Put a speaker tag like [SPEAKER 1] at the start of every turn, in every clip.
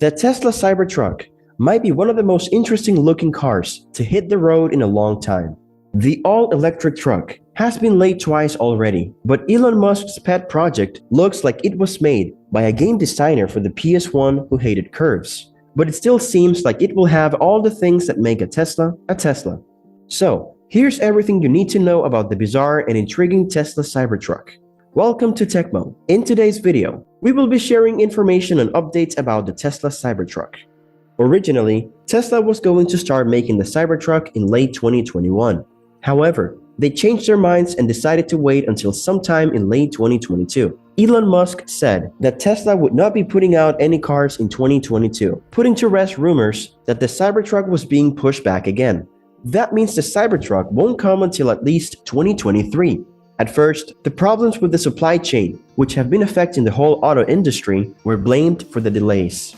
[SPEAKER 1] The Tesla Cybertruck might be one of the most interesting looking cars to hit the road in a long time. The all-electric truck has been late twice already, but Elon Musk's pet project looks like it was made by a game designer for the PS1 who hated curves. But it still seems like it will have all the things that make a Tesla a Tesla. So, here's everything you need to know about the bizarre and intriguing Tesla Cybertruck. Welcome to Techmo. In today's video, we will be sharing information and updates about the Tesla Cybertruck. Originally, Tesla was going to start making the Cybertruck in late 2021. However, they changed their minds and decided to wait until sometime in late 2022. Elon Musk said that Tesla would not be putting out any cars in 2022, putting to rest rumors that the Cybertruck was being pushed back again. That means the Cybertruck won't come until at least 2023. At first, the problems with the supply chain, which have been affecting the whole auto industry, were blamed for the delays.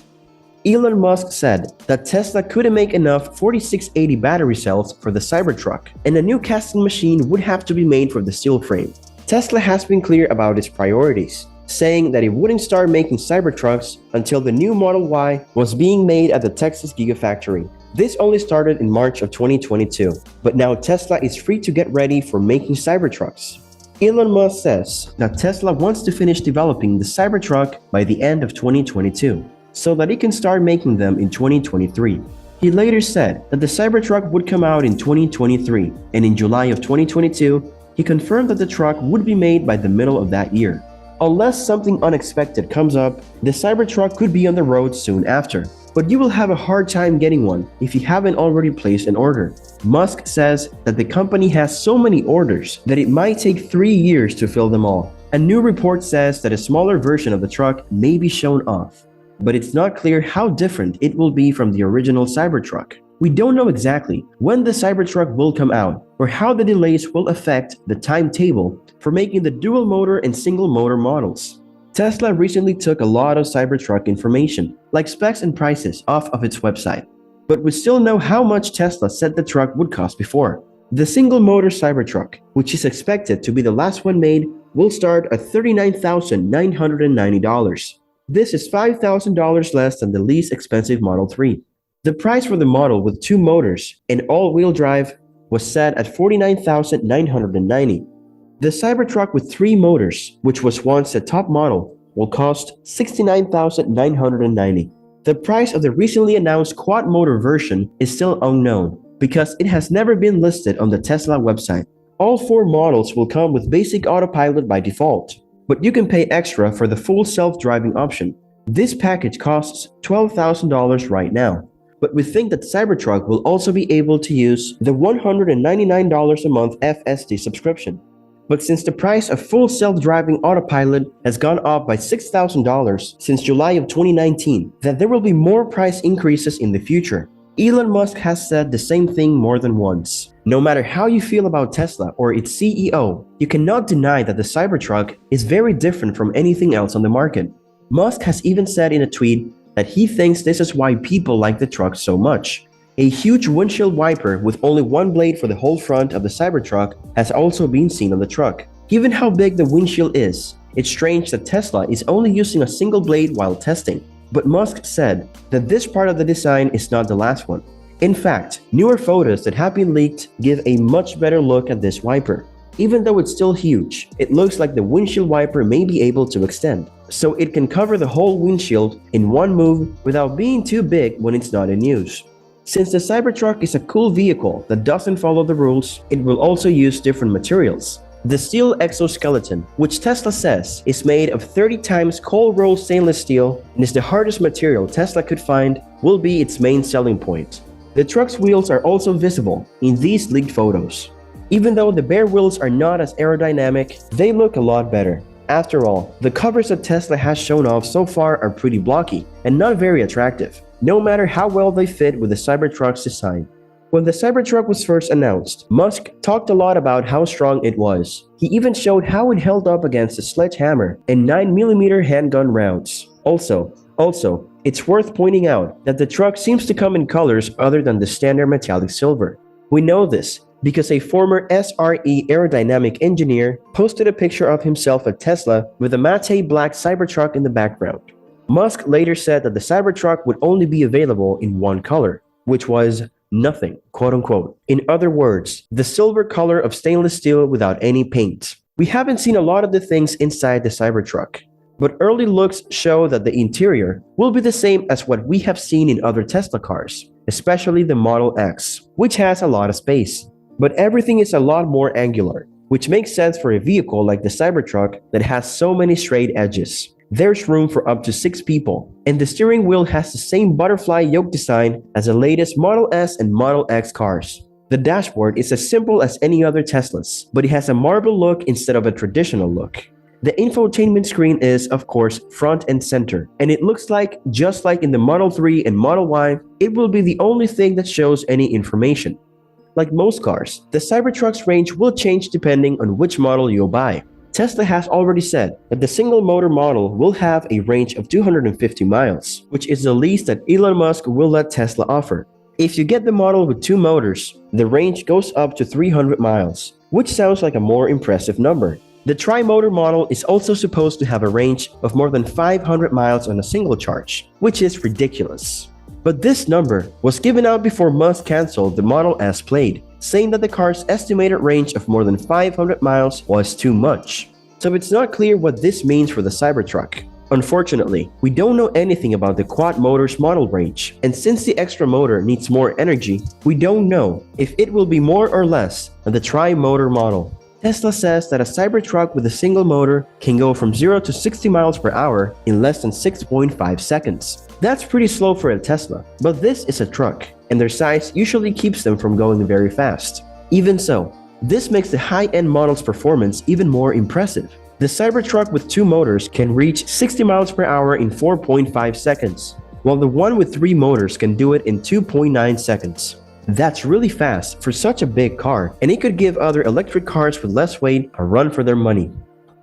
[SPEAKER 1] Elon Musk said that Tesla couldn't make enough 4680 battery cells for the Cybertruck, and a new casting machine would have to be made for the steel frame. Tesla has been clear about its priorities, saying that it wouldn't start making Cybertrucks until the new Model Y was being made at the Texas Gigafactory. This only started in March of 2022, but now Tesla is free to get ready for making Cybertrucks. Elon Musk says that Tesla wants to finish developing the Cybertruck by the end of 2022, so that it can start making them in 2023. He later said that the Cybertruck would come out in 2023, and in July of 2022, he confirmed that the truck would be made by the middle of that year. Unless something unexpected comes up, the Cybertruck could be on the road soon after, but you will have a hard time getting one if you haven't already placed an order. Musk says that the company has so many orders that it might take 3 years to fill them all. A new report says that a smaller version of the truck may be shown off, but it's not clear how different it will be from the original Cybertruck. We don't know exactly when the Cybertruck will come out or how the delays will affect the timetable for making the dual motor and single motor models. Tesla recently took a lot of Cybertruck information, like specs and prices, off of its website. But we still know how much Tesla said the truck would cost before. The single motor Cybertruck, which is expected to be the last one made, will start at $39,990. This is $5,000 less than the least expensive Model 3. The price for the model with 2 motors and all-wheel drive was set at $49,990. The Cybertruck with 3 motors, which was once the top model, will cost $69,990. The price of the recently announced quad-motor version is still unknown because it has never been listed on the Tesla website. All 4 models will come with basic autopilot by default, but you can pay extra for the full self-driving option. This package costs $12,000 right now, but we think that Cybertruck will also be able to use the $199 a month FSD subscription. But since the price of full self-driving autopilot has gone up by $6,000 since July of 2019, that there will be more price increases in the future. Elon Musk has said the same thing more than once. No matter how you feel about Tesla or its CEO, you cannot deny that the Cybertruck is very different from anything else on the market. Musk has even said in a tweet that he thinks this is why people like the truck so much. A huge windshield wiper with only one blade for the whole front of the Cybertruck has also been seen on the truck. Given how big the windshield is, it's strange that Tesla is only using a single blade while testing. But Musk said that this part of the design is not the last one. In fact, newer photos that have been leaked give a much better look at this wiper. Even though it's still huge, it looks like the windshield wiper may be able to extend, so it can cover the whole windshield in one move without being too big when it's not in use. Since the Cybertruck is a cool vehicle that doesn't follow the rules, it will also use different materials. The steel exoskeleton, which Tesla says is made of 30 times cold-rolled stainless steel and is the hardest material Tesla could find, will be its main selling point. The truck's wheels are also visible in these leaked photos. Even though the bare wheels are not as aerodynamic, they look a lot better. After all, the covers that Tesla has shown off so far are pretty blocky and not very attractive, no matter how well they fit with the Cybertruck's design. When the Cybertruck was first announced, Musk talked a lot about how strong it was. He even showed how it held up against a sledgehammer and 9mm handgun rounds. Also, it's worth pointing out that the truck seems to come in colors other than the standard metallic silver. We know this because a former SRE aerodynamic engineer posted a picture of himself at Tesla with a matte black Cybertruck in the background. Musk later said that the Cybertruck would only be available in one color, which was nothing, quote unquote. In other words, the silver color of stainless steel without any paint. We haven't seen a lot of the things inside the Cybertruck, but early looks show that the interior will be the same as what we have seen in other Tesla cars, especially the Model X, which has a lot of space. But everything is a lot more angular, which makes sense for a vehicle like the Cybertruck that has so many straight edges. There's room for up to 6 people, and the steering wheel has the same butterfly yoke design as the latest Model S and Model X cars. The dashboard is as simple as any other Teslas, but it has a marble look instead of a traditional look. The infotainment screen is, of course, front and center, and it looks like, just like in the Model 3 and Model Y, it will be the only thing that shows any information. Like most cars, the Cybertruck's range will change depending on which model you'll buy. Tesla has already said that the single-motor model will have a range of 250 miles, which is the least that Elon Musk will let Tesla offer. If you get the model with 2 motors, the range goes up to 300 miles, which sounds like a more impressive number. The tri-motor model is also supposed to have a range of more than 500 miles on a single charge, which is ridiculous. But this number was given out before Musk canceled the Model S Plaid, saying that the car's estimated range of more than 500 miles was too much. So it's not clear what this means for the Cybertruck. Unfortunately, we don't know anything about the quad motor's model range, and since the extra motor needs more energy, we don't know if it will be more or less than the tri-motor model. Tesla says that a Cybertruck with a single motor can go from 0 to 60 miles per hour in less than 6.5 seconds. That's pretty slow for a Tesla, but this is a truck, and their size usually keeps them from going very fast. Even so, this makes the high-end model's performance even more impressive. The Cybertruck with 2 motors can reach 60 miles per hour in 4.5 seconds, while the one with 3 motors can do it in 2.9 seconds. That's really fast for such a big car, and it could give other electric cars with less weight a run for their money.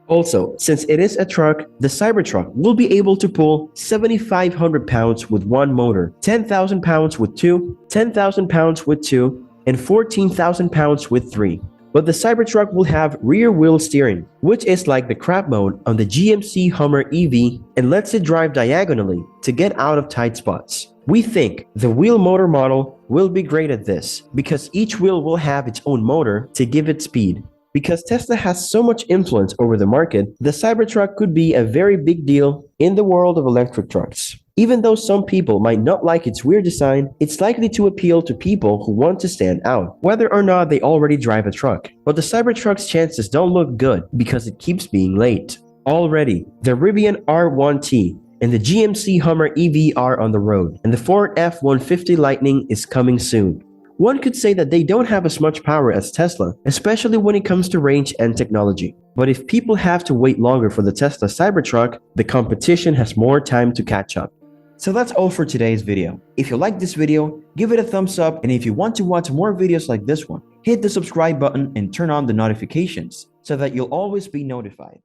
[SPEAKER 1] Also, since it is a truck, the Cybertruck will be able to pull 7,500 pounds with 1 motor, 10,000 pounds with 2, 10,000 pounds with 2, and 14,000 pounds with 3. But the Cybertruck will have rear-wheel steering, which is like the crab mode on the GMC Hummer EV and lets it drive diagonally to get out of tight spots. We think the wheel motor model will be great at this because each wheel will have its own motor to give it speed. Because Tesla has so much influence over the market, the Cybertruck could be a very big deal in the world of electric trucks. Even though some people might not like its weird design, it's likely to appeal to people who want to stand out, whether or not they already drive a truck. But the Cybertruck's chances don't look good because it keeps being late. Already, the Rivian R1T and the GMC Hummer EV are on the road, and the Ford F-150 Lightning is coming soon. One could say that they don't have as much power as Tesla, especially when it comes to range and technology. But if people have to wait longer for the Tesla Cybertruck, the competition has more time to catch up. So that's all for today's video. If you liked this video, give it a thumbs up, and if you want to watch more videos like this one, hit the subscribe button and turn on the notifications so that you'll always be notified.